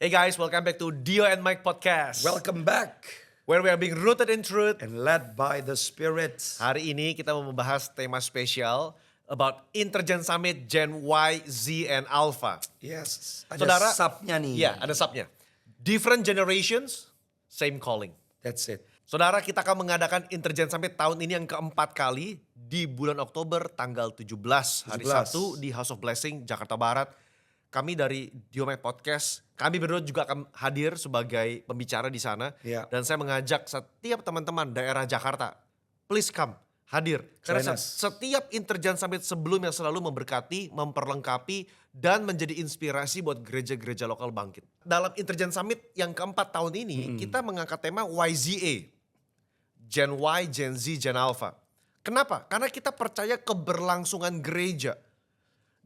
Hey guys, welcome back to Dio and Mike Podcast. Welcome back Where we are being rooted in truth. and led by the Spirit. Hari ini kita mau membahas tema spesial about Intergen Summit Gen Y, Z, and Alpha. Yes, ada Saudara, subnya nih. Iya, ada subnya. Different generations, same calling. That's it. Saudara, kita akan mengadakan Intergen Summit tahun ini yang keempat kali di bulan Oktober tanggal 17 hari 17. Sabtu di House of Blessing, Jakarta Barat. Kami dari Dio Mike Podcast, kami berdua juga akan hadir sebagai pembicara di sana. Iya. Dan saya mengajak setiap teman-teman daerah Jakarta, please come, hadir. Karena Join us. setiap Intergen Summit sebelumnya selalu memberkati, memperlengkapi, dan menjadi inspirasi buat gereja-gereja lokal bangkit. Dalam Intergen Summit yang keempat tahun ini, kita mengangkat tema YZA. Gen Y, Gen Z, Gen Alpha. Kenapa? Karena kita percaya keberlangsungan gereja.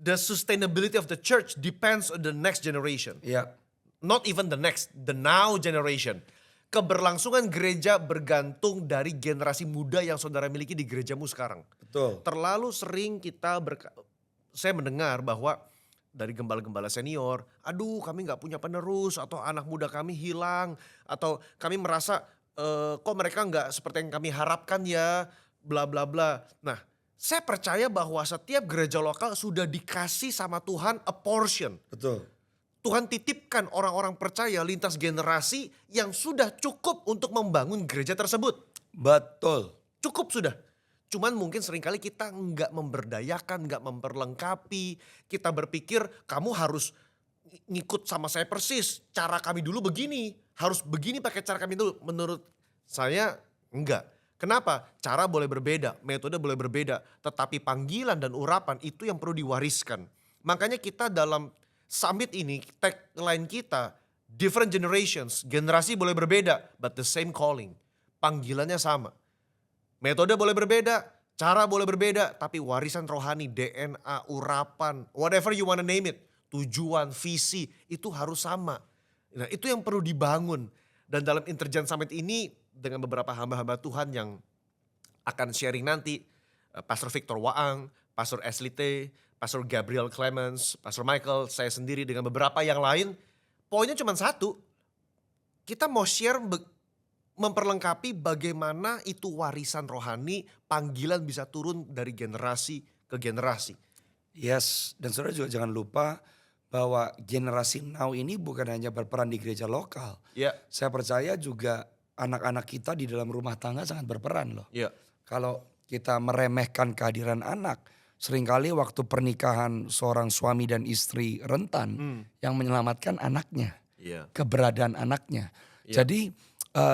The sustainability of the church depends on the next generation. Iya. Not even the next, the now generation. Keberlangsungan gereja bergantung dari generasi muda yang saudara miliki di gerejamu sekarang. Betul. Terlalu sering saya mendengar bahwa dari gembala-gembala senior, aduh kami gak punya penerus, atau anak muda kami hilang, atau kami merasa kok mereka gak seperti yang kami harapkan ya, bla bla bla. Nah, saya percaya bahwa setiap gereja lokal sudah dikasih sama Tuhan a portion. Betul. Tuhan titipkan orang-orang percaya lintas generasi yang sudah cukup untuk membangun gereja tersebut. Betul. Cukup sudah. Cuman mungkin seringkali kita nggak memberdayakan, nggak memperlengkapi. Kita berpikir kamu harus ngikut sama saya persis. Cara kami dulu begini, harus begini pakai cara kami dulu. Menurut saya enggak. Kenapa? Cara boleh berbeda, metode boleh berbeda. Tetapi panggilan dan urapan itu yang perlu diwariskan. Makanya kita dalam summit ini, tagline kita, different generations, generasi boleh berbeda, but the same calling. Panggilannya sama. Metode boleh berbeda, cara boleh berbeda, tapi warisan rohani, DNA, urapan, whatever you wanna name it, tujuan, visi, itu harus sama. Nah, itu yang perlu dibangun. Dan dalam Intergen Summit ini, dengan beberapa hamba-hamba Tuhan yang akan sharing nanti, Pastor Victor Waang, Pastor Ashley T, Pastor Gabriel Clemens, Pastor Michael, saya sendiri dengan beberapa yang lain, poinnya cuma satu, kita mau share memperlengkapi bagaimana itu warisan rohani, panggilan bisa turun dari generasi ke generasi. Yes, dan saudara juga jangan lupa bahwa generasi now ini bukan hanya berperan di gereja lokal. Ya, Saya percaya juga anak-anak kita di dalam rumah tangga sangat berperan loh. ya, Kalau kita meremehkan kehadiran anak, seringkali waktu pernikahan seorang suami dan istri rentan yang menyelamatkan anaknya, ya. keberadaan anaknya. Ya. Jadi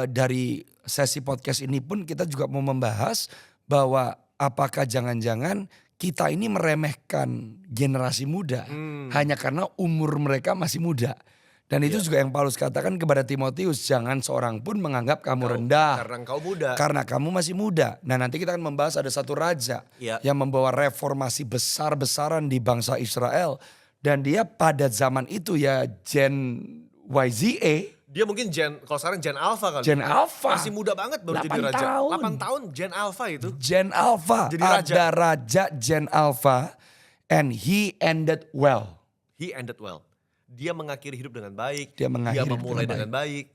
dari sesi podcast ini pun kita juga mau membahas bahwa apakah jangan-jangan kita ini meremehkan generasi muda hanya karena umur mereka masih muda. Dan itu juga yang Paulus katakan kepada Timotius, jangan seorang pun menganggap kamu rendah. Karena engkau muda. Karena kamu masih muda. Nah, nanti kita akan membahas ada satu raja Ya. yang membawa reformasi besar-besaran di bangsa Israel. Dan dia pada zaman itu ya Gen YZA, Dia mungkin kalau sekarang Gen Alpha kali. Gen Alpha. Masih muda banget baru 8 jadi raja. tahun. 8 tahun Gen Alpha itu. Gen Alpha. Jadi raja. Ada raja Gen Alpha and he ended well. He ended well. Dia mengakhiri hidup dengan baik. Dia mengakhiri hidup memulai dengan dengan baik.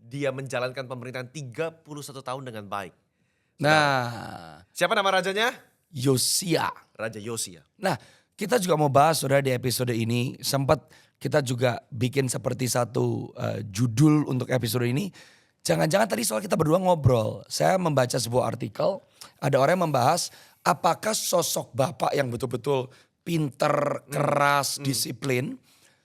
Dia menjalankan pemerintahan 31 tahun dengan baik. Nah, Siapa nama rajanya? Yosia. Raja Yosia. Nah, kita juga mau bahas saudara di episode ini. Sempat kita juga bikin seperti satu judul untuk episode ini. Jangan-jangan tadi soal kita berdua ngobrol. Saya membaca sebuah artikel. Ada orang yang membahas apakah sosok bapak yang betul-betul pinter, keras, disiplin.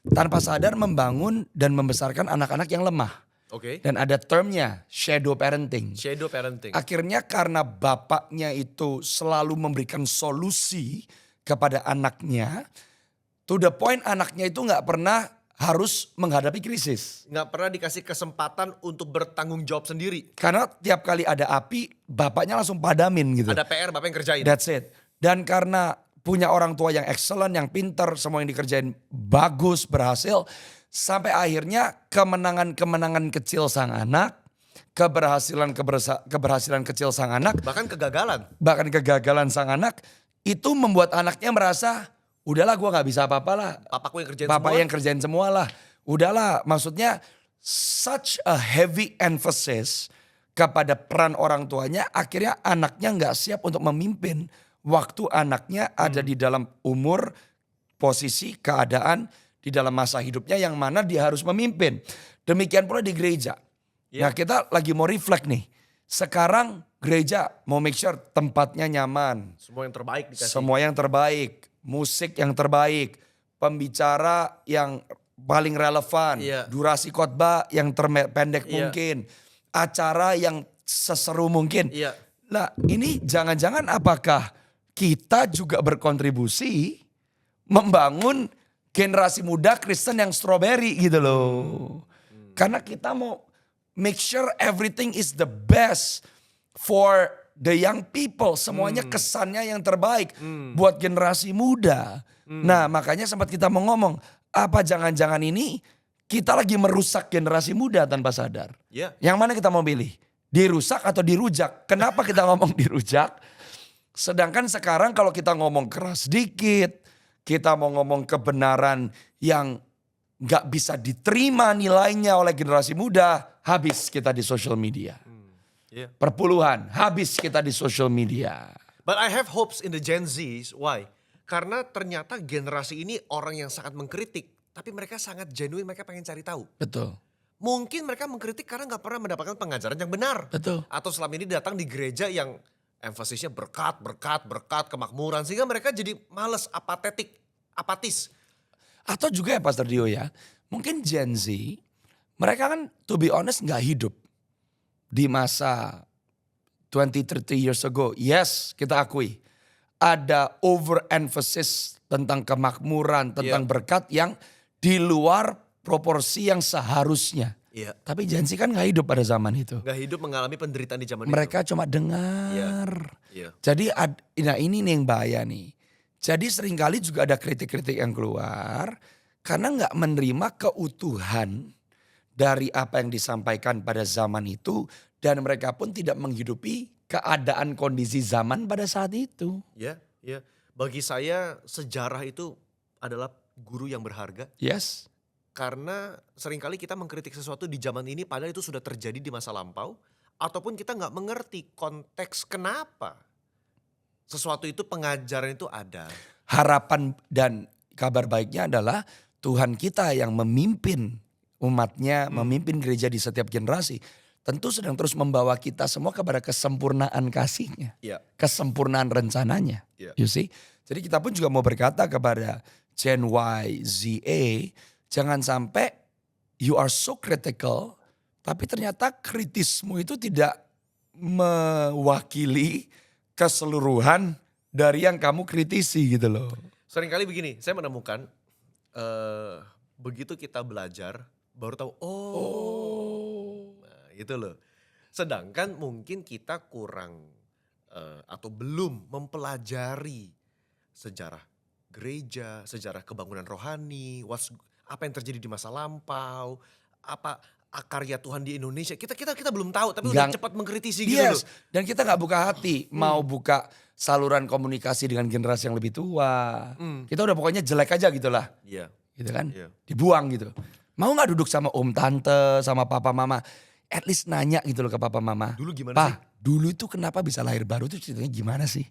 Tanpa sadar membangun dan membesarkan anak-anak yang lemah. Oke. Dan ada termnya shadow parenting. Shadow parenting. Akhirnya karena bapaknya itu selalu memberikan solusi kepada anaknya, to the point anaknya itu nggak pernah harus menghadapi krisis. Nggak pernah dikasih kesempatan untuk bertanggung jawab sendiri. Karena tiap kali ada api, bapaknya langsung padamin gitu. Ada PR bapak yang kerjain. That's it. Dan karena punya orang tua yang excellent, yang pinter, semua yang dikerjain bagus, berhasil. Sampai akhirnya kemenangan-kemenangan kecil sang anak, keberhasilan kecil sang anak, Bahkan kegagalan. sang anak, itu membuat anaknya merasa, udahlah gue gak bisa apa-apa lah. Papaku yang kerjain Bapak semua. yang kerjain semua lah. Udahlah, maksudnya such a heavy emphasis kepada peran orang tuanya, akhirnya anaknya nggak siap untuk memimpin. Waktu anaknya ada di dalam umur, posisi, keadaan, di dalam masa hidupnya yang mana dia harus memimpin. Demikian pula di gereja. Nah kita lagi mau reflect nih. Sekarang gereja mau make sure tempatnya nyaman. Semua yang terbaik dikasih. Semua yang terbaik, musik yang terbaik, pembicara yang paling relevan, Iya. durasi khotbah yang terpendek Iya. mungkin, acara yang seseru mungkin. Iya. Nah ini jangan-jangan apakah kita juga berkontribusi membangun generasi muda Kristen yang strawberry gitu loh. Karena kita mau make sure everything is the best for the young people. Semuanya kesannya yang terbaik buat generasi muda. Nah makanya sempat kita mau ngomong, apa jangan-jangan ini kita lagi merusak generasi muda tanpa sadar. Iya. Yang mana kita mau pilih? Dirusak atau dirujak? Kenapa kita ngomong dirujak? Sedangkan sekarang kalau kita ngomong keras dikit, kita mau ngomong kebenaran yang gak bisa diterima nilainya oleh generasi muda, habis kita di social media. Iya. Perpuluhan, habis kita di social media. But I have hopes in the Gen Zs. Why? Karena ternyata generasi ini orang yang sangat mengkritik. Tapi mereka sangat genuine, mereka pengen cari tahu. Betul, Mungkin mereka mengkritik karena gak pernah mendapatkan pengajaran yang benar. betul. Atau selama ini datang di gereja yang emfasisnya berkat, kemakmuran. Sehingga mereka jadi males, apatis. Atau juga ya Pastor Dio ya, mungkin Gen Z, mereka kan to be honest gak hidup di masa 20-30 years ago. Yes, kita akui. Ada overemphasis tentang kemakmuran, tentang berkat yang di luar proporsi yang seharusnya. Iya. Tapi Gen Z kan gak hidup pada zaman itu. Gak hidup mengalami penderitaan di zaman itu. Mereka cuma dengar. Iya. Jadi nah ini nih yang bahaya nih. Jadi seringkali juga ada kritik-kritik yang keluar karena nggak menerima keutuhan dari apa yang disampaikan pada zaman itu dan mereka pun tidak menghidupi keadaan kondisi zaman pada saat itu. Ya. Bagi saya sejarah itu adalah guru yang berharga. Yes. Karena seringkali kita mengkritik sesuatu di zaman ini padahal itu sudah terjadi di masa lampau. Ataupun kita nggak mengerti konteks kenapa sesuatu itu, pengajaran itu ada. Harapan dan kabar baiknya adalah Tuhan kita yang memimpin umatnya, memimpin gereja di setiap generasi. Tentu sedang terus membawa kita semua kepada kesempurnaan kasihnya. Iya. Kesempurnaan rencananya. Iya. You see? Jadi kita pun juga mau berkata kepada Gen Y, ZA, jangan sampai you are so critical, tapi ternyata kritismu itu tidak mewakili keseluruhan dari yang kamu kritisi gitu loh. Seringkali begini, saya menemukan begitu kita belajar baru tahu nah, gitu loh. Sedangkan mungkin kita kurang atau belum mempelajari sejarah gereja, sejarah kebangunan rohani, apa yang terjadi di masa lampau, apa karya Tuhan di Indonesia. Kita belum tahu tapi udah cepat mengkritisi gitu loh. Yes, dan kita gak buka hati mau buka saluran komunikasi dengan generasi yang lebih tua. Kita udah pokoknya jelek aja gitu lah. Iya. Gitu kan, Iya. dibuang gitu. Mau gak duduk sama om tante, sama papa mama. At least nanya gitu loh ke papa mama. Dulu gimana Pa, sih? dulu itu kenapa bisa lahir baru tuh ceritanya gimana sih?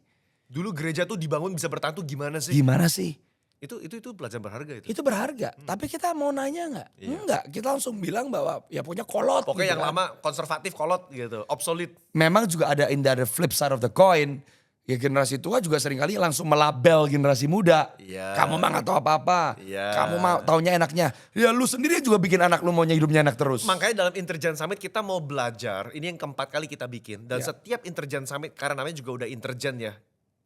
Dulu gereja tuh dibangun bisa bertahan tuh gimana sih? Gimana sih? Itu pelajaran berharga itu. Itu berharga. Tapi kita mau nanya gak? Enggak, kita langsung bilang bahwa ya punya kolot. Pokoknya gitu yang kan. lama konservatif kolot gitu, obsolete. Memang juga ada in the flip side of the coin. Ya generasi tua juga seringkali langsung melabel generasi muda. Iya. Kamu mah gak tahu apa-apa. Iya. Kamu mah taunya enaknya. Ya lu sendiri juga bikin anak lu maunya hidupnya enak terus. Makanya dalam Intergen Summit kita mau belajar, ini yang keempat kali kita bikin. Dan setiap Intergen Summit, karena namanya juga udah Intergen ya.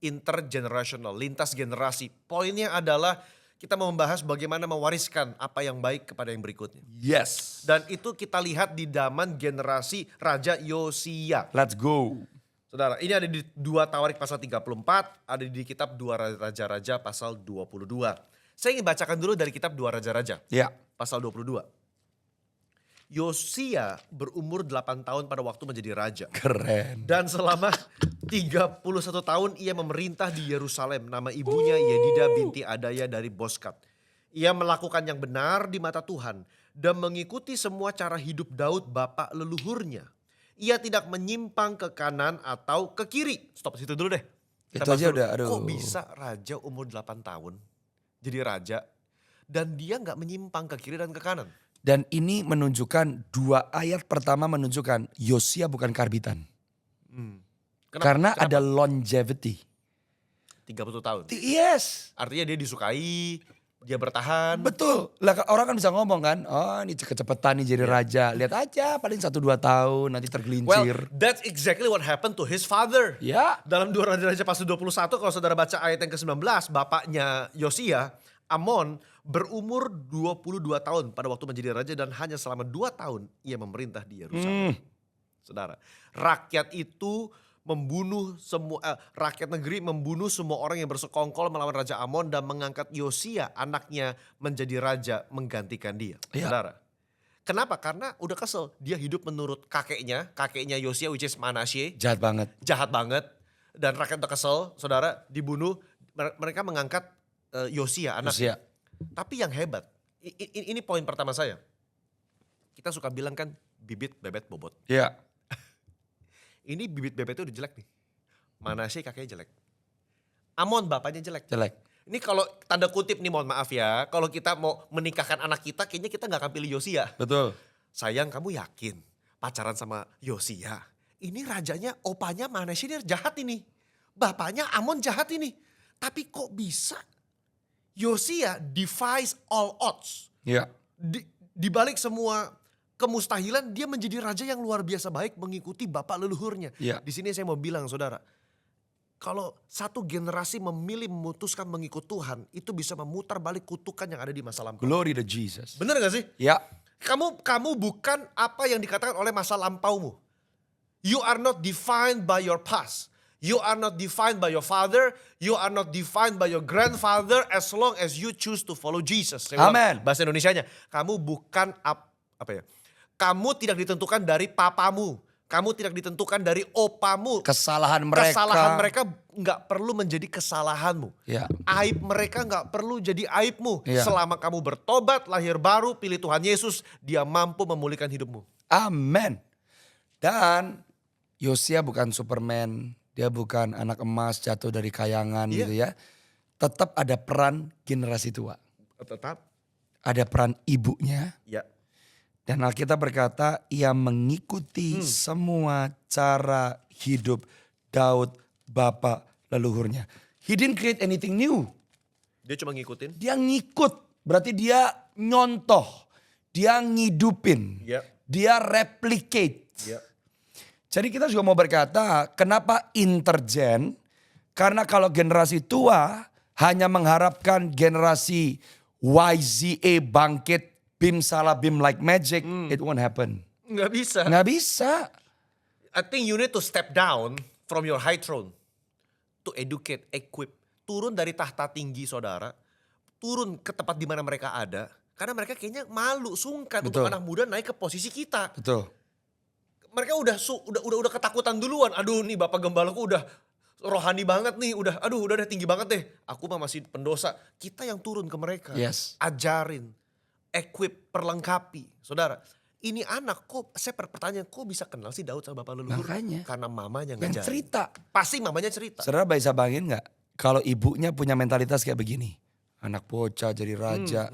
Intergenerational, lintas generasi. Poinnya adalah kita mau membahas bagaimana mewariskan apa yang baik kepada yang berikutnya. Yes. Dan itu kita lihat di zaman generasi Raja Yosia. Let's go. Saudara, ini ada di 2 Tawarik pasal 34, ada di kitab 2 Raja-Raja pasal 22. Saya ingin bacakan dulu dari kitab 2 Raja-Raja Ya. pasal 22. Yosia berumur 8 tahun pada waktu menjadi raja. Keren. Dan selama 31 tahun ia memerintah di Yerusalem. Nama ibunya Yedida binti Adaya dari Boskat. Ia melakukan yang benar di mata Tuhan dan mengikuti semua cara hidup Daud bapa leluhurnya. Ia tidak menyimpang ke kanan atau ke kiri. Stop situ dulu deh. Kita Itu bahas aja dulu. udah, aduh. Kok bisa raja umur 8 tahun jadi raja dan dia nggak menyimpang ke kiri dan ke kanan? Dan ini menunjukkan 2 ayat pertama menunjukkan Yosia bukan karbitan. Karena ada longevity. 30 tahun. Yes. Artinya dia disukai, dia bertahan. Betul. Lah orang kan bisa ngomong kan, oh ini cepet-cepetan nih jadi raja. Lihat aja paling 1-2 tahun nanti Well, tergelincir. that's exactly what happened to his father. Ya. Dalam 2 Raja-Raja pasal 21 kalau saudara baca ayat yang ke-19, bapaknya Yosia, Amon, berumur 22 tahun pada waktu menjadi raja dan hanya selama 2 tahun ia memerintah di Yerusalem. Saudara, rakyat itu rakyat negeri membunuh semua orang yang bersekongkol melawan Raja Amon dan mengangkat Yosia anaknya menjadi raja menggantikan dia. Iya. Saudara. Kenapa? Karena udah kesel. Dia hidup menurut kakeknya Yosia which is Manasye. Jahat banget. Jahat banget. Dan rakyat udah kesel, saudara, dibunuh. Mereka mengangkat Yosia anaknya. Tapi yang hebat, ini poin pertama saya. Kita suka bilang kan bibit bebet bobot. Iya. Ini bibit bebetnya udah jelek nih. Manasye kakeknya jelek. Amon bapaknya jelek. Jelek. Ini kalau tanda kutip nih, mohon maaf ya. Kalau kita mau menikahkan anak kita, kayaknya kita gak akan pilih Yosia. Betul. Sayang, kamu yakin pacaran sama Yosia? Ini rajanya, opanya Manasye dia jahat ini. Bapaknya Amon jahat ini. Tapi kok bisa Yosia defies all odds. Iya. Di balik semua kemustahilan, dia menjadi raja yang luar biasa baik mengikuti bapak leluhurnya. Iya. Di sini saya mau bilang, saudara, kalau satu generasi memilih memutuskan mengikut Tuhan, itu bisa memutar balik kutukan yang ada di masa lampau. Glory to Jesus. Bener gak sih? Ya. Kamu bukan apa yang dikatakan oleh masa lampaumu. You are not defined by your past. You are not defined by your father. You are not defined by your grandfather as long as you choose to follow Jesus. Saya ulang Amen. bahasa Indonesianya. Kamu bukan apa ya? Kamu tidak ditentukan dari papamu. Kamu tidak ditentukan dari opamu. Kesalahan mereka. Kesalahan mereka nggak perlu menjadi kesalahanmu. Ya. Aib mereka nggak perlu jadi aibmu. Ya. Selama kamu bertobat, lahir baru, pilih Tuhan Yesus, dia mampu memulihkan hidupmu. Amen. Dan Yosia bukan Superman. Dia bukan anak emas jatuh dari kayangan Iya. gitu ya. Tetap ada peran generasi tua. Tetap. Ada peran ibunya. Ya. Dan Alkitab berkata ia mengikuti semua cara hidup Daud bapak leluhurnya. He didn't create anything new. Dia cuma ngikutin. Dia ngikut. Berarti dia nyontoh. Dia ngidupin. Ya. Dia replicate. Ya. Jadi kita juga mau berkata kenapa intergen? Karena kalau generasi tua hanya mengharapkan generasi YZA bangkit bim salah bim like magic, it won't happen. Nggak bisa. Nggak bisa. I think you need to step down from your high throne. To educate, equip. Turun dari tahta tinggi saudara. Turun ke tempat di mana mereka ada. Karena mereka kayaknya malu, sungkan untuk Betul. anak muda naik ke posisi kita. Betul. Mereka udah ketakutan duluan. Aduh nih bapak gembalaku udah rohani banget nih. Udah deh tinggi banget deh. Aku mah masih pendosa. Kita yang turun ke mereka. Yes. Ajarin, equip, perlengkapi. Saudara, ini anak kok, saya pertanyaan, kok bisa kenal sih Daud sama bapak leluhur? Makanya. Karena mamanya Yang ngajarin. cerita. Pasti mamanya cerita. Saudara bisa bayangin gak? Kalau ibunya punya mentalitas kayak begini. Anak bocah jadi raja.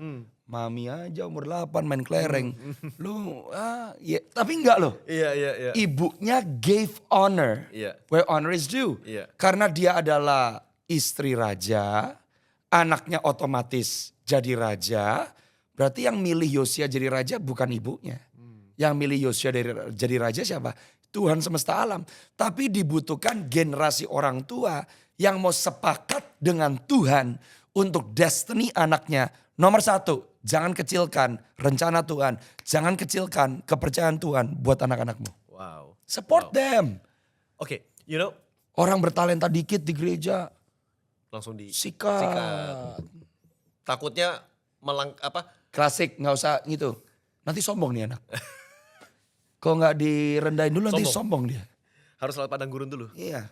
Mami aja umur 8 main kelereng. Lu, ya. Tapi enggak loh. Iya. Ibunya gave honor. Iya. Where honor is due. Iya. Karena dia adalah istri raja. Anaknya otomatis jadi raja. Berarti yang milih Yosia jadi raja bukan ibunya. Yang milih Yosia jadi raja siapa? Tuhan semesta alam. Tapi dibutuhkan generasi orang tua yang mau sepakat dengan Tuhan untuk destiny anaknya. Nomor 1, jangan kecilkan rencana Tuhan. Jangan kecilkan kepercayaan Tuhan buat anak-anakmu. Wow. Support them. Oke, you know, Orang bertalenta dikit di gereja, langsung di sikat. takutnya Klasik, nggak usah gitu. Nanti sombong nih anak. Kalau nggak direndahin dulu nanti sombong dia. harus lewat padang gurun dulu. Iya.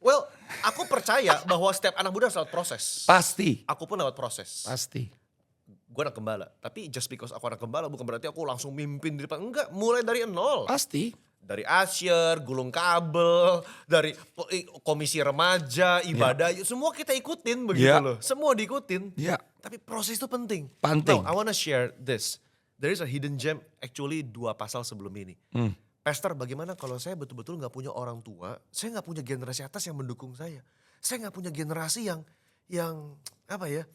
Well, aku percaya bahwa setiap anak muda harus lewat proses. Pasti. Aku pun lewat proses. Pasti. gue anak gembala. Tapi just because aku anak gembala bukan berarti aku langsung mimpin di depan. Enggak, mulai dari nol. Pasti. Dari asyir, gulung kabel, dari komisi remaja, ibadah, semua kita ikutin begitu Ya. loh. Semua diikutin. Ya. Tapi proses itu penting. Penting. No, I wanna share this. There is a hidden gem actually 2 pasal sebelum ini. Pastor, bagaimana kalau saya betul-betul gak punya orang tua, saya gak punya generasi atas yang mendukung saya. Saya gak punya generasi yang apa ya,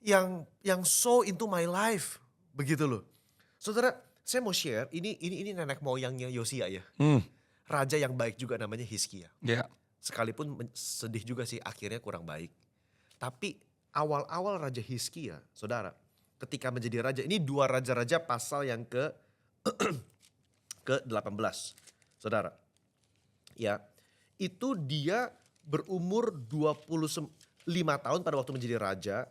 yang so into my life. Begitu loh. Saudara, saya mau share, ini nenek moyangnya Yosia ya. Raja yang baik juga namanya Hizkia. Ya. Sekalipun sedih juga sih akhirnya kurang baik. Tapi awal-awal Raja Hizkia, saudara, ketika menjadi raja, ini 2 raja-raja pasal yang ke-18, saudara. Ya, itu dia berumur 25 tahun pada waktu menjadi raja.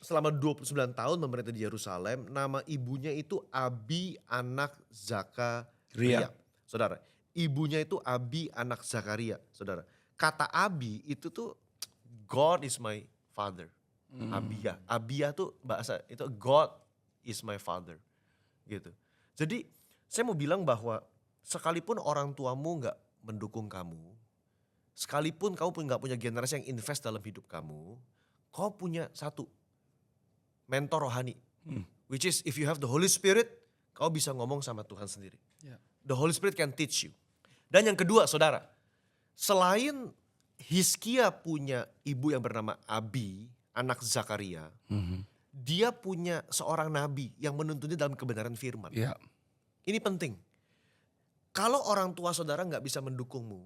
Selama 29 tahun memerintah di Yerusalem. Nama ibunya itu Abi anak Zakaria. Saudara, ibunya itu Abi anak Zakaria. Saudara, kata Abi itu tuh God is my father. Abia tuh bahasa itu God is my father. Gitu. Jadi saya mau bilang bahwa sekalipun orang tuamu gak mendukung kamu, sekalipun kamu gak punya generasi yang invest dalam hidup kamu, kau punya satu mentor rohani. Which is if you have the Holy Spirit, kau bisa ngomong sama Tuhan sendiri. The Holy Spirit can teach you. Dan yang kedua saudara, selain Hizkia punya ibu yang bernama Abi, anak Zakaria, dia punya seorang nabi yang menuntunnya dalam kebenaran firman. Ya. Ini penting. Kalau orang tua saudara gak bisa mendukungmu,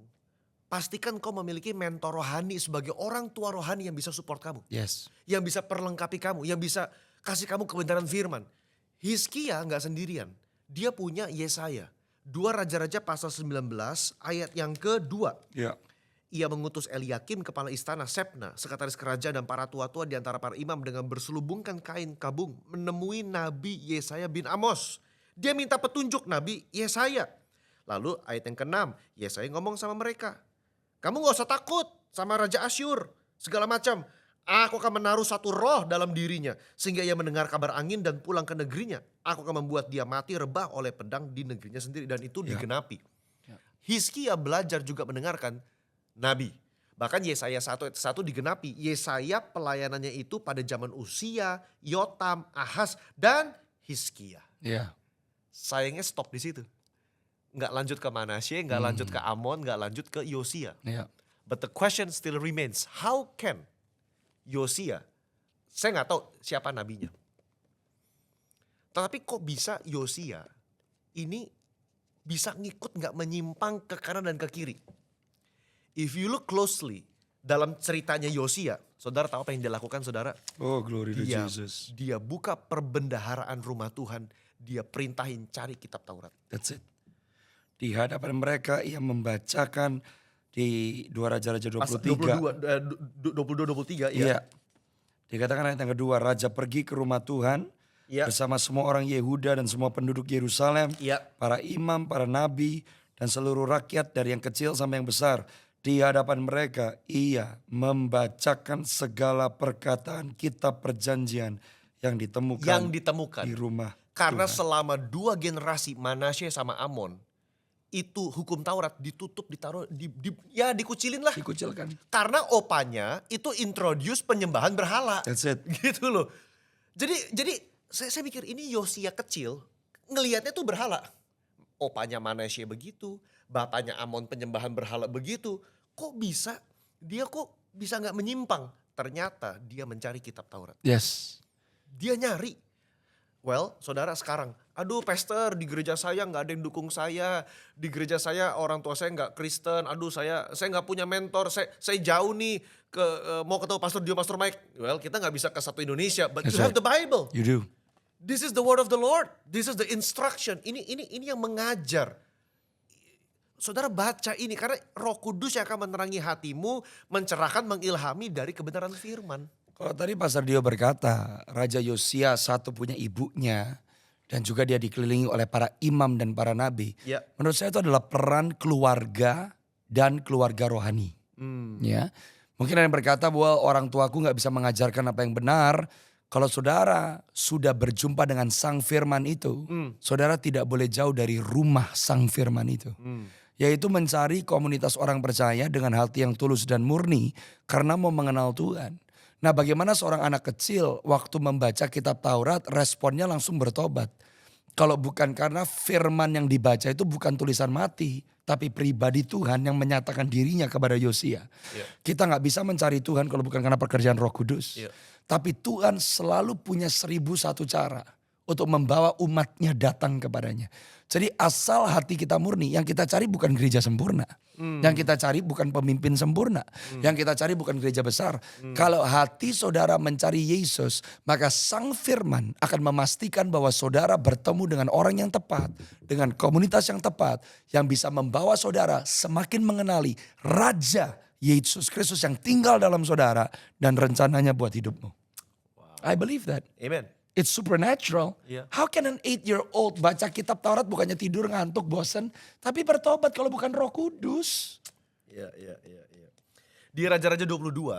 pastikan kau memiliki mentor rohani sebagai orang tua rohani yang bisa support kamu. Yes. Yang bisa perlengkapi kamu, yang bisa kasih kamu kebenaran firman. Hizkia gak sendirian. Dia punya Yesaya. 2 Raja-Raja pasal 19 ayat yang kedua. Ya. Ia mengutus Eliakim kepala istana, Sebna, sekretaris kerajaan dan para tua-tua di antara para imam dengan berselubungkan kain kabung menemui Nabi Yesaya bin Amos. Dia minta petunjuk Nabi Yesaya. Lalu ayat yang ke-6, Yesaya ngomong sama mereka. Kamu gak usah takut sama Raja Asyur, segala macam. Aku akan menaruh satu roh dalam dirinya sehingga ia mendengar kabar angin dan pulang ke negerinya. Aku akan membuat dia mati rebah oleh pedang di negerinya sendiri dan itu digenapi. Hizkia belajar juga mendengarkan Nabi. Bahkan Yesaya 1 ayat 1 digenapi. Yesaya pelayanannya itu pada zaman Usia, Yotam, Ahaz dan Hizkia. Ya. Sayangnya stop di situ. Nggak lanjut ke Manasye, nggak lanjut ke Amon, nggak lanjut ke Yosia. Ya. But the question still remains, how can Yosia, saya nggak tahu siapa nabinya. Tetapi kok bisa Yosia ini bisa ngikut nggak menyimpang ke kanan dan ke kiri. If you look closely dalam ceritanya Yosia, saudara tahu apa yang dia lakukan saudara? Oh, glory to Dia, Jesus. dia buka perbendaharaan rumah Tuhan, dia perintahin cari kitab Taurat. That's it. Di hadapan mereka ia membacakan di 2 Raja-Raja 23. 22-23 Iya. Dikatakan ayat yang kedua, Raja pergi ke rumah Tuhan bersama semua orang Yehuda dan semua penduduk Yerusalem, para imam, para nabi, dan seluruh rakyat dari yang kecil sampai yang besar. Di hadapan mereka ia membacakan segala perkataan kitab perjanjian yang ditemukan di rumah Karena Tuhan. selama 2 generasi Manasye sama Amon, itu hukum Taurat ditutup, ditaruh, dikucilin lah. Dikucilkan. Karena opanya itu introduce penyembahan berhala. That's it. Gitu loh. Jadi saya mikir ini Yosia kecil ngelihatnya tuh berhala. Opanya Manasye begitu, bapaknya Amon penyembahan berhala begitu. Kok bisa nggak menyimpang? Ternyata dia mencari kitab Taurat. Yes. Dia nyari. Well, saudara sekarang, aduh pastor di gereja saya nggak ada yang dukung saya. Di gereja saya orang tua saya nggak Kristen. Aduh saya nggak punya mentor. Saya jauh nih mau ketemu pastor Dio, pastor Mike. Well, kita nggak bisa ke satu Indonesia, but you have the Bible. You do. This is the word of the Lord. This is the instruction. Ini yang mengajar. Saudara baca ini karena Roh Kudus yang akan menerangi hatimu, mencerahkan, mengilhami dari kebenaran firman. Kalau tadi Pastor Dio berkata, Raja Yosia satu punya ibunya dan juga dia dikelilingi oleh para imam dan para nabi. Ya. Menurut saya itu adalah peran keluarga dan keluarga rohani. Ya, mungkin ada yang berkata bahwa orang tuaku nggak bisa mengajarkan apa yang benar. Kalau saudara sudah berjumpa dengan sang firman itu, saudara tidak boleh jauh dari rumah sang firman itu. Yaitu mencari komunitas orang percaya dengan hati yang tulus dan murni karena mau mengenal Tuhan. Nah, bagaimana seorang anak kecil waktu membaca kitab Taurat responnya langsung bertobat. Kalau bukan karena firman yang dibaca itu bukan tulisan mati, tapi pribadi Tuhan yang menyatakan dirinya kepada Yosia. Kita nggak bisa mencari Tuhan kalau bukan karena pekerjaan Roh Kudus. Tapi Tuhan selalu punya 1001 cara untuk membawa umatnya datang kepadanya. Jadi asal hati kita murni, yang kita cari bukan gereja sempurna. Yang kita cari bukan pemimpin sempurna. Yang kita cari bukan gereja besar. Kalau hati saudara mencari Yesus, maka sang firman akan memastikan bahwa saudara bertemu dengan orang yang tepat. Dengan komunitas yang tepat. Yang bisa membawa saudara semakin mengenali Raja Yesus Kristus yang tinggal dalam saudara. Dan rencananya buat hidupmu. I believe that. Amen. It's supernatural. Yeah. How can an 8-year-old baca kitab Taurat bukannya tidur ngantuk bosen. Tapi bertobat kalau bukan Roh Kudus. Iya. Di Raja-Raja 22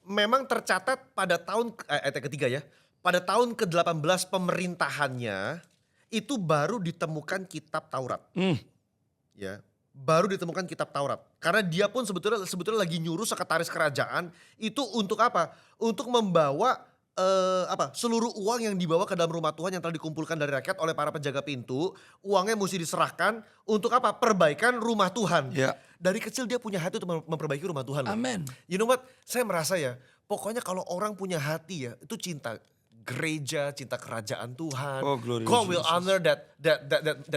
memang tercatat pada tahun ayat ketiga ya. Pada tahun ke-18 pemerintahannya itu baru ditemukan kitab Taurat. Ya, baru ditemukan kitab Taurat. Karena dia pun sebetulnya lagi nyuruh sekretaris kerajaan itu untuk apa? Untuk membawa seluruh uang yang dibawa ke dalam rumah Tuhan yang telah dikumpulkan dari rakyat oleh para penjaga pintu, uangnya mesti diserahkan untuk apa? Perbaikan rumah Tuhan. Ya. Dari kecil dia punya hati untuk memperbaiki rumah Tuhan. Amen. You know what? Saya merasa ya, pokoknya kalau orang punya hati ya, itu cinta gereja, cinta kerajaan Tuhan. Oh, glorious God will Jesus. honor that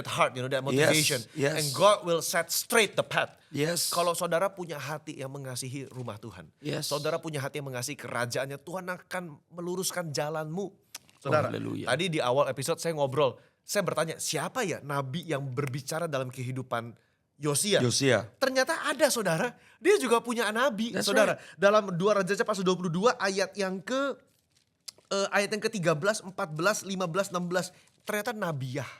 heart, you know, that motivation. Yes. And God will set straight the path. Yes. Kalau saudara punya hati yang mengasihi rumah Tuhan. Yes. Saudara punya hati yang mengasihi kerajaannya. Tuhan akan meluruskan jalanmu. Saudara, haleluya. tadi di awal episode saya ngobrol. Saya bertanya, siapa ya nabi yang berbicara dalam kehidupan Yosia? Ternyata ada saudara. Dia juga punya nabi. That's saudara. Dalam 2 Raja pasal 22 ayat yang ke-13, 14, 15, 16. Ternyata Nabiah.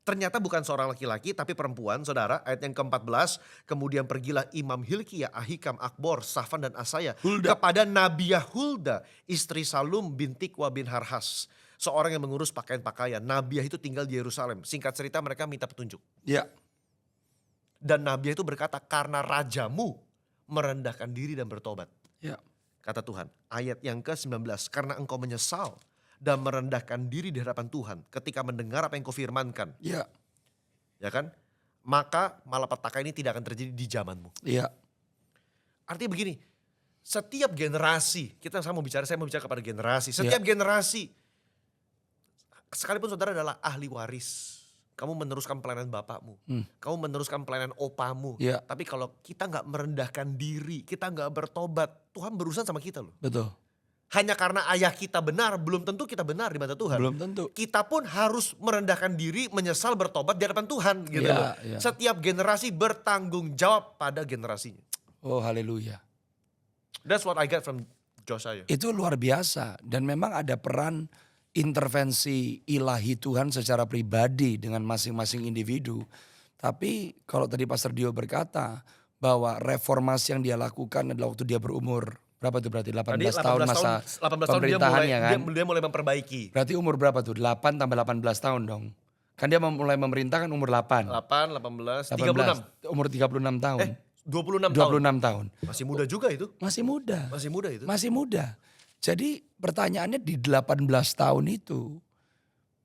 Ternyata bukan seorang laki-laki tapi perempuan saudara. Ayat yang ke-14. Kemudian pergilah Imam Hilkiah, Ahikam, Akbor, Safan dan Asaya. Kepada Nabiah Hulda, istri Salum bin Tikwa bin Harhas. Seorang yang mengurus pakaian-pakaian. Nabiah itu tinggal di Yerusalem. Singkat cerita mereka minta petunjuk. Ya. Dan Nabiah itu berkata, karena rajamu merendahkan diri dan bertobat. Ya. Kata Tuhan, ayat yang ke-19, karena engkau menyesal dan merendahkan diri di hadapan Tuhan ketika mendengar apa yang kau firmankan. Ya. Ya kan? Maka malapetaka ini tidak akan terjadi di zamanmu. Ya. Artinya begini, setiap generasi, saya mau bicara kepada generasi. Setiap generasi, sekalipun saudara adalah ahli waris. Kamu meneruskan pelayanan bapakmu. Kamu meneruskan pelayanan opamu. Ya. Tapi kalau kita gak merendahkan diri, kita gak bertobat, Tuhan berurusan sama kita loh. Betul. Hanya karena ayah kita benar, belum tentu kita benar di mata Tuhan. Belum tentu. Kita pun harus merendahkan diri, menyesal, bertobat di hadapan Tuhan. Gitu Ya, loh. ya. Setiap generasi bertanggung jawab pada generasinya. Oh, haleluya. That's what I get from Josiah. Itu luar biasa. Dan memang ada peran intervensi ilahi Tuhan secara pribadi dengan masing-masing individu. Tapi kalau tadi Pastor Dio berkata bahwa reformasi yang dia lakukan adalah waktu dia berumur berapa tuh berarti 18 Tadi tahun masa 18 tahun pemerintahannya kan. dia mulai memperbaiki. Berarti umur berapa tuh? 8 tambah 18 tahun dong. Kan dia mulai memerintah kan umur 8. 8, 18, 36. Umur 36 tahun. 26 tahun. 26 tahun. Masih muda juga itu. Masih muda. Masih muda itu. Masih muda. Jadi pertanyaannya di 18 tahun itu,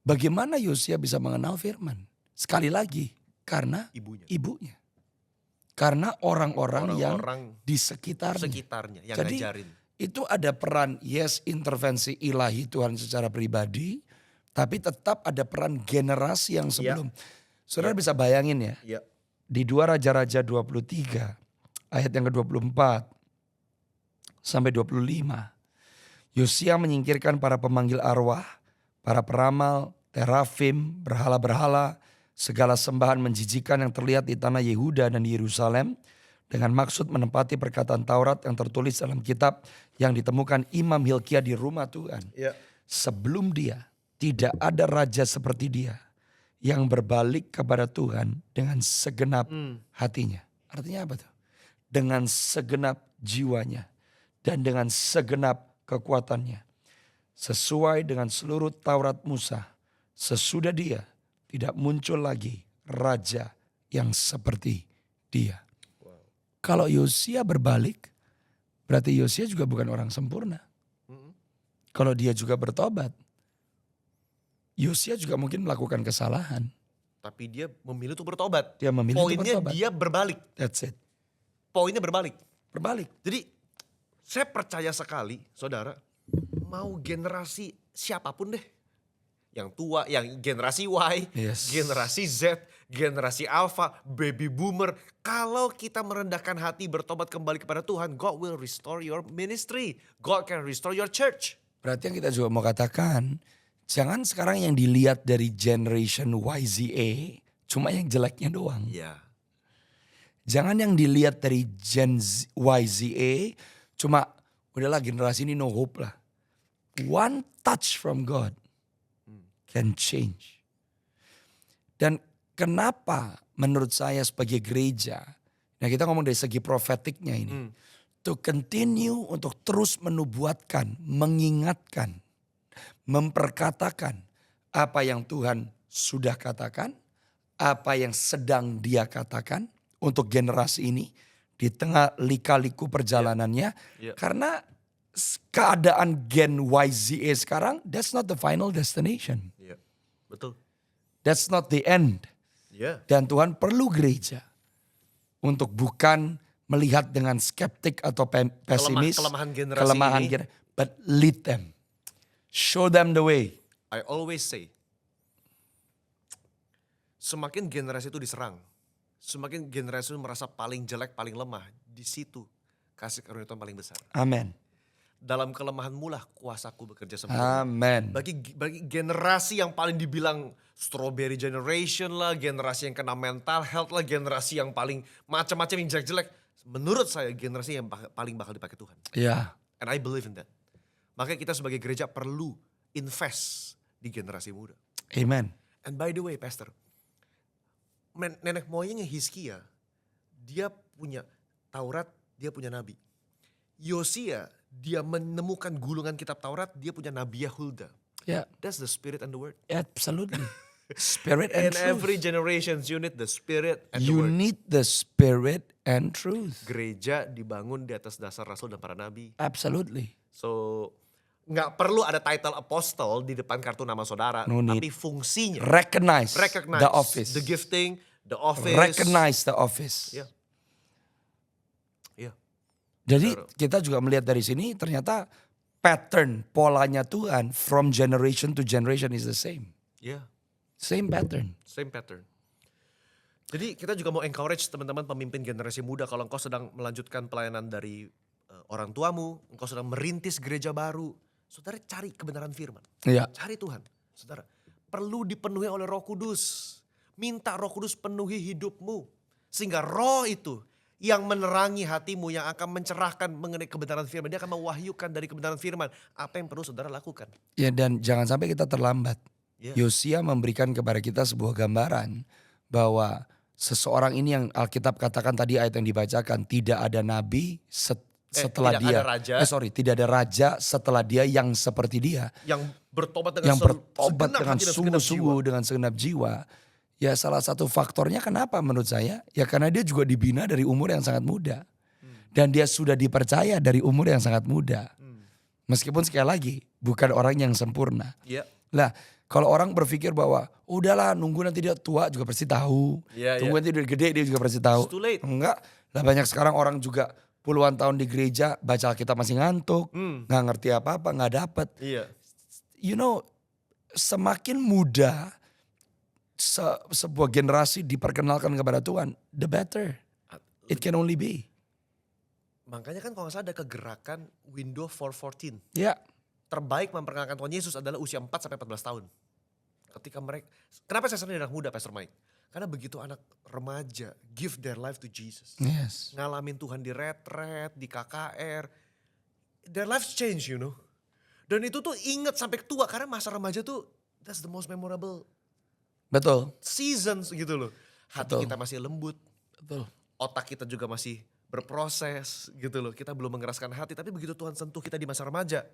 bagaimana Yosia bisa mengenal firman? Sekali lagi, karena ibunya. Karena orang-orang yang di sekitarnya. Yang jadi, ngajarin. Itu ada peran, intervensi ilahi Tuhan secara pribadi, tapi tetap ada peran generasi yang sebelum. Saudara bisa bayangin ya, di 2 Raja-Raja 23, ayat yang ke-24 sampai 25. Yosia menyingkirkan para pemanggil arwah, para peramal, terafim, berhala-berhala, segala sembahan menjijikan yang terlihat di tanah Yehuda dan di Yerusalem, dengan maksud menempati perkataan Taurat yang tertulis dalam kitab yang ditemukan Imam Hilkiah di rumah Tuhan. Sebelum dia, tidak ada raja seperti dia yang berbalik kepada Tuhan dengan segenap hatinya. Artinya apa tuh? Dengan segenap jiwanya dan dengan segenap kekuatannya. sesuai dengan seluruh Taurat Musa, sesudah dia tidak muncul lagi raja yang seperti dia. Kalau Yosia berbalik, berarti Yosia juga bukan orang sempurna. Kalau dia juga bertobat, Yosia juga mungkin melakukan kesalahan. Tapi dia memilih untuk bertobat. Dia memilih untuk Poinnya bertobat. dia berbalik. That's it. Poinnya berbalik. Berbalik. Jadi saya percaya sekali saudara, mau generasi siapapun deh. Yang tua, yang generasi Y, Yes. generasi Z, generasi Alpha, baby boomer. Kalau kita merendahkan hati bertobat kembali kepada Tuhan, God will restore your ministry. God can restore your church. Berarti yang kita juga mau katakan, jangan sekarang yang dilihat dari generation YZA cuma yang jeleknya doang. Ya. Jangan yang dilihat dari Gen YZA cuma udahlah generasi ini no hope lah. One touch from God can change. Dan kenapa menurut saya sebagai gereja, nah kita ngomong dari segi profetiknya ini, to continue untuk terus menubuatkan, mengingatkan, memperkatakan apa yang Tuhan sudah katakan, apa yang sedang Dia katakan untuk generasi ini di tengah lika-liku perjalanannya. Yeah. Karena keadaan Gen YZA sekarang, that's not the final destination. Iya, betul. That's not the end. Iya. Dan Tuhan perlu gereja untuk bukan melihat dengan skeptik atau pesimis. Kelemahan generasi ini. But lead them. Show them the way. I always say, semakin generasi itu diserang, semakin generasi itu merasa paling jelek, paling lemah, di situ kasih karunia Tuhan paling besar. Amen. Dalam kelemahanmu lah kuasaku bekerja sempurna. Amen. Bagi generasi yang paling dibilang strawberry generation lah, generasi yang kena mental health lah, generasi yang paling macam-macam yang jelek-jelek. Menurut saya generasi yang paling bakal dipakai Tuhan. Ya. And I believe in that. Makanya kita sebagai gereja perlu invest di generasi muda. Amen. And by the way pastor, nenek moyangnya Hizkia, dia punya Taurat, dia punya Nabi. Yosia, dia menemukan gulungan kitab Taurat, dia punya Nabi Hulda. Yeah, That's the spirit and the word. absolutely. Spirit and In truth. every generation you need the spirit and the You word. need the spirit and truth. Gereja dibangun di atas dasar rasul dan para nabi. Absolutely. So nggak perlu ada title apostle di depan kartu nama saudara, No need. tapi fungsinya. Recognize the office. the gifting, the office. Recognize the office. Iya. Iya. Jadi Betul. kita juga melihat dari sini ternyata pattern polanya Tuhan from generation to generation is the same. Iya. Same pattern. Same pattern. Jadi kita juga mau encourage teman-teman pemimpin generasi muda, kalau engkau sedang melanjutkan pelayanan dari orang tuamu, engkau sedang merintis gereja baru, saudara cari kebenaran firman. Iya. Cari Tuhan. Saudara, perlu dipenuhi oleh Roh Kudus. Minta Roh Kudus penuhi hidupmu. Sehingga roh itu yang menerangi hatimu, yang akan mencerahkan mengenai kebenaran firman. Dia akan mewahyukan dari kebenaran firman. Apa yang perlu saudara lakukan. Ya, dan jangan sampai kita terlambat. Ya. Yosia memberikan kepada kita sebuah gambaran bahwa seseorang ini yang Alkitab katakan tadi ayat yang dibacakan, tidak ada nabi setelah tidak dia. ada raja. Tidak ada raja setelah dia yang seperti dia. Yang bertobat dengan Yang bertobat segenap dengan hati dan segenap sungguh-sungguh, jiwa. dengan segenap jiwa. Ya salah satu faktornya kenapa menurut saya? Ya karena dia juga dibina dari umur yang sangat muda. Dan dia sudah dipercaya dari umur yang sangat muda. Meskipun sekali lagi bukan orang yang sempurna. Iya. Lah kalau orang berpikir bahwa udahlah nunggu nanti dia tua juga pasti tahu. Iya, Tunggu nanti dia gede dia juga pasti tahu. It's too late. Enggak. Lah banyak sekarang orang juga puluhan tahun di gereja baca Alkitab masih ngantuk. Nggak ngerti apa-apa, nggak dapet. Iya. You know, semakin muda sebuah generasi diperkenalkan kepada Tuhan, the better it can only be. Makanya kan kalau nggak salah ada kegerakan window for 14. Ya, Terbaik memperkenalkan Tuhan Yesus adalah usia 4 sampai 14 tahun. Ketika mereka, kenapa saya sering anak muda Pastor Mike? Karena begitu anak remaja give their life to Jesus. yes. Ngalamin Tuhan di retret, di KKR. Their lives change, you know. Dan itu tuh inget sampai tua karena masa remaja tuh that's the most memorable Betul. seasons gitu loh. Hati Betul. kita masih lembut, Betul. otak kita juga masih berproses gitu loh. Kita belum mengeraskan hati, tapi begitu Tuhan sentuh kita di masa remaja,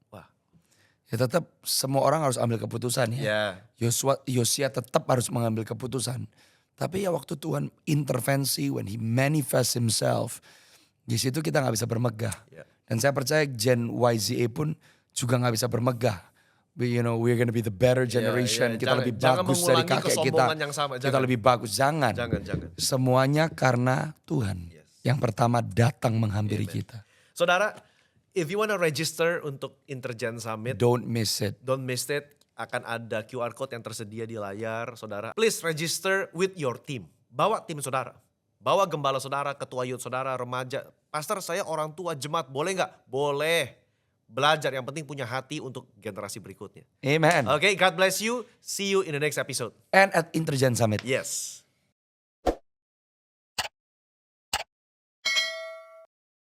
wah. ya tetap semua orang harus ambil keputusan ya. Ya. Yosia tetap harus mengambil keputusan. Tapi ya waktu Tuhan intervensi, when he manifests himself, di situ kita nggak bisa bermegah. Ya. Dan saya percaya Gen YZA pun juga nggak bisa bermegah. We're gonna be the better generation. Kita lebih jangan bagus dari mengulangi kakek kita. kesombongan yang sama. Kita lebih bagus. Jangan. Jangan. Semuanya karena Tuhan. Yes. Yang pertama datang menghampiri Amen. kita. Saudara, if you wanna register untuk Intergen Summit, Don't miss it. don't miss it. Akan ada QR code yang tersedia di layar, saudara. Please register with your team. Bawa tim saudara. Bawa gembala saudara, ketua youth saudara, remaja. Pastor, saya orang tua jemaat, boleh nggak? Boleh. Belajar, yang penting punya hati untuk generasi berikutnya. Amen. Okay, God bless you. See you in the next episode. And at Intergen Summit. Yes.